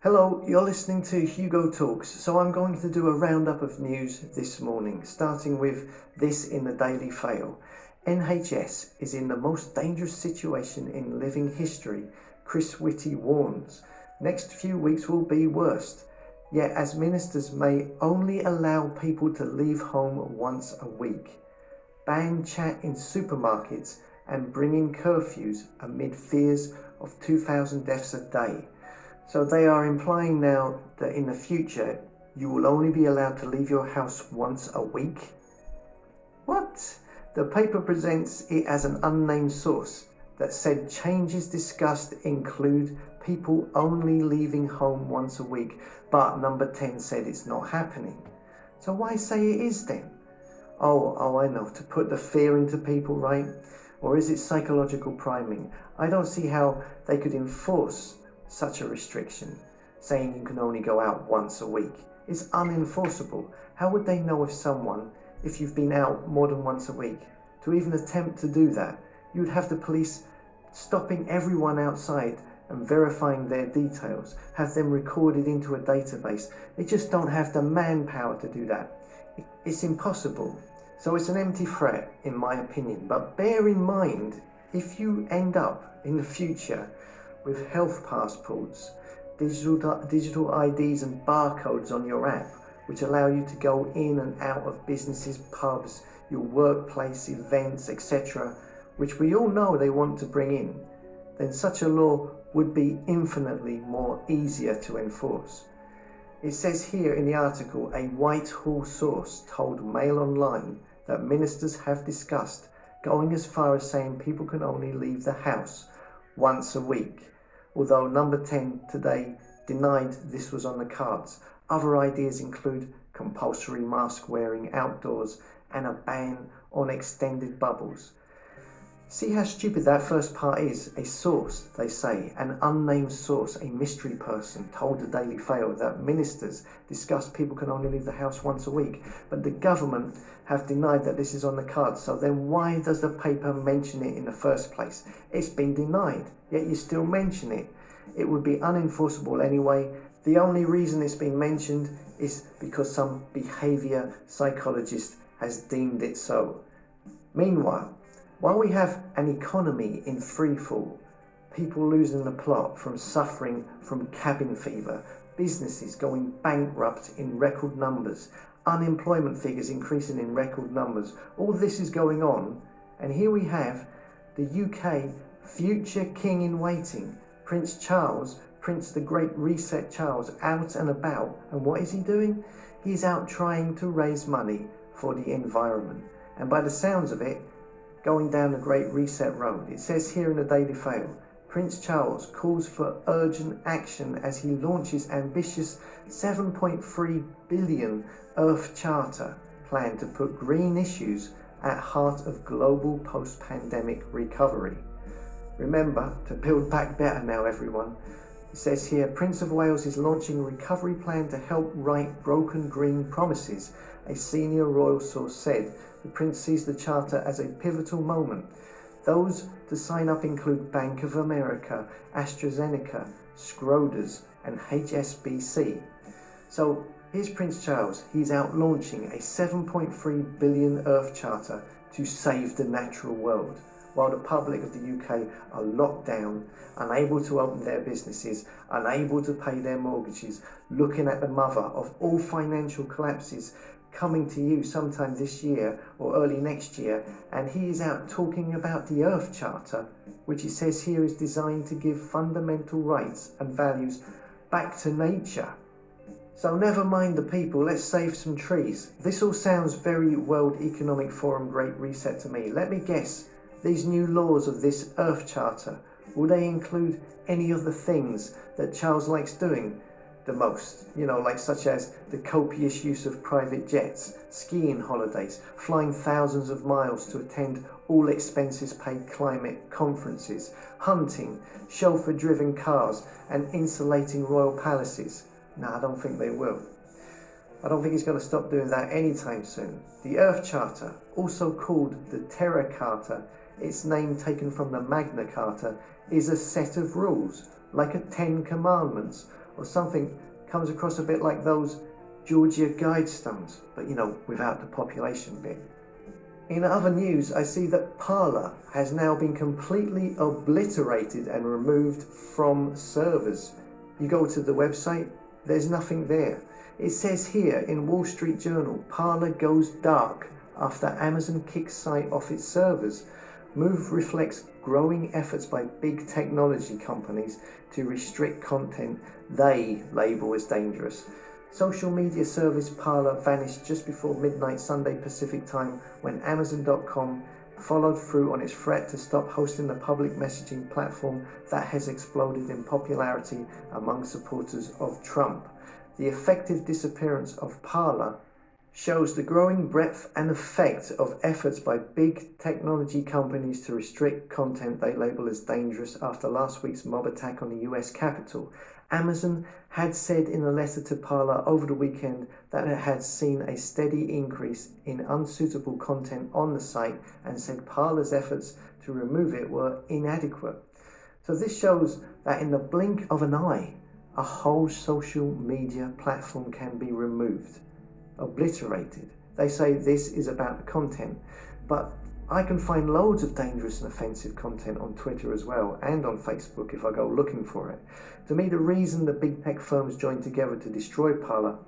Hello, you're listening to Hugo Talks. So I'm going to do a roundup of news this morning, starting with this in the Daily Fail. NHS is in the most dangerous situation in living history, Chris Whitty warns. Next few weeks will be worst. Yet as ministers may only allow people to leave home once a week. Ban chat in supermarkets and bring in curfews amid fears of 2,000 deaths a day. So they are implying now that in the future you will only be allowed to leave your house once a week? What? The paper presents it as an unnamed source that said changes discussed include people only leaving home once a week, but number 10 said it's not happening. So why say it is then? Oh, I know, to put the fear into people, right? Or is it psychological priming? I don't see how they could enforce such a restriction, saying you can only go out once a week. It's unenforceable. How would they know if you've been out more than once a week? To even attempt to do that, you would have the police stopping everyone outside and verifying their details, have them recorded into a database. They just don't have the manpower to do that. It's impossible. So it's an empty threat, in my opinion. But bear in mind, if you end up in the future with health passports, digital IDs and barcodes on your app, which allow you to go in and out of businesses, pubs, your workplace, events, etc., which we all know they want to bring in, then such a law would be infinitely more easier to enforce. It says here in the article, a Whitehall source told Mail Online that ministers have discussed going as far as saying people can only leave the house once a week, although number 10 today denied this was on the cards. Other ideas include compulsory mask wearing outdoors and a ban on extended bubbles. See how stupid that first part is? A source, they say, an unnamed source, a mystery person, told the Daily Fail that ministers discussed people can only leave the house once a week, but the government have denied that this is on the cards. So then why does the paper mention it in the first place? It's been denied, yet you still mention it. It would be unenforceable anyway. The only reason it's been mentioned is because some behaviour psychologist has deemed it so. Meanwhile, while we have an economy in freefall, people losing the plot from suffering from cabin fever, businesses going bankrupt in record numbers, unemployment figures increasing in record numbers, all this is going on, and here we have the UK future king in waiting, Prince Charles, Prince the Great Reset Charles, out and about, and what is he doing? He's out trying to raise money for the environment, and by the sounds of it, going down the Great Reset road. It says here in the Daily Fail, Prince Charles calls for urgent action as he launches ambitious 7.3 billion Earth Charter plan to put green issues at heart of global post-pandemic recovery. Remember to build back better now, everyone. It says here, Prince of Wales is launching a recovery plan to help right broken green promises, a senior royal source said. The Prince sees the Charter as a pivotal moment. Those to sign up include Bank of America, AstraZeneca, Schroders and HSBC. So here's Prince Charles. He's out launching a 7.3 billion Earth Charter to save the natural world, while the public of the UK are locked down, unable to open their businesses, unable to pay their mortgages, looking at the mother of all financial collapses coming to you sometime this year or early next year, and he is out talking about the Earth Charter, which he says here is designed to give fundamental rights and values back to nature. So never mind the people, let's save some trees. This all sounds very World Economic Forum Great Reset to me. Let me guess, these new laws of this Earth Charter, will they include any of the things that Charles likes doing the most? Like such as the copious use of private jets, skiing holidays, flying thousands of miles to attend all expenses paid climate conferences, hunting, chauffeur-driven cars, and insulating royal palaces. No, I don't think they will. I don't think he's going to stop doing that anytime soon. The Earth Charter, also called the Terra Carta, its name taken from the Magna Carta, is a set of rules, like a 10 Commandments, or something comes across a bit like those Georgia Guidestones, but without the population bit. In other news, I see that Parler has now been completely obliterated and removed from servers. You go to the website, there's nothing there. It says here in Wall Street Journal, Parler goes dark after Amazon kicks site off its servers. Move reflects growing efforts by big technology companies to restrict content they label as dangerous. Social media service Parler vanished just before midnight Sunday Pacific time when Amazon.com followed through on its threat to stop hosting the public messaging platform that has exploded in popularity among supporters of Trump. The effective disappearance of Parler shows the growing breadth and effect of efforts by big technology companies to restrict content they label as dangerous after last week's mob attack on the US Capitol. Amazon had said in a letter to Parler over the weekend that it had seen a steady increase in unsuitable content on the site and said Parler's efforts to remove it were inadequate. So this shows that in the blink of an eye, a whole social media platform can be removed, obliterated. They say this is about the content, but I can find loads of dangerous and offensive content on Twitter as well, and on Facebook if I go looking for it. To me, the reason the big tech firms joined together to destroy Parler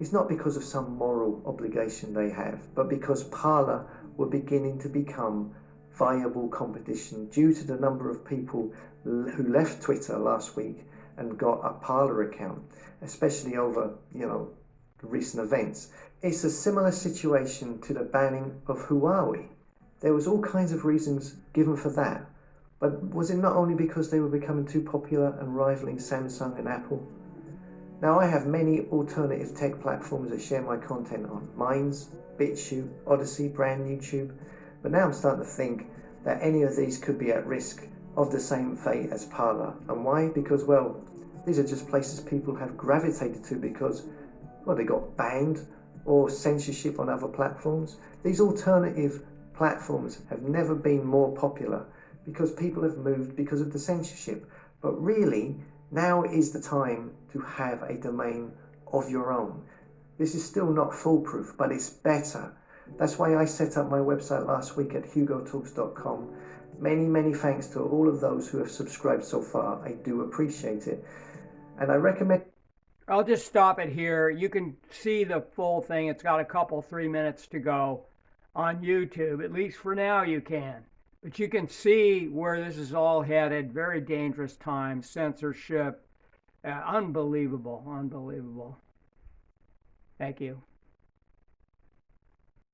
is not because of some moral obligation they have, but because Parler were beginning to become viable competition due to the number of people who left Twitter last week and got a Parler account, especially over, recent events. It's a similar situation to the banning of Huawei. There was all kinds of reasons given for that, but was it not only because they were becoming too popular and rivaling Samsung and Apple? Now I have many alternative tech platforms that share my content on. Minds, BitChute, Odyssey, Brand, YouTube. But now I'm starting to think that any of these could be at risk of the same fate as Parler. And why? Because, these are just places people have gravitated to because, they got banned or censorship on other platforms. These alternative platforms have never been more popular because people have moved because of the censorship. But really, now is the time to have a domain of your own. This is still not foolproof, but it's better. That's why I set up my website last week at hugotalks.com. Many thanks to all of those who have subscribed so far. I do appreciate it. And I recommend... I'll just stop it here. You can see the full thing. It's got a couple, 3 minutes to go on YouTube. At least for now you can. But you can see where this is all headed. Very dangerous times, censorship. Unbelievable. Thank you.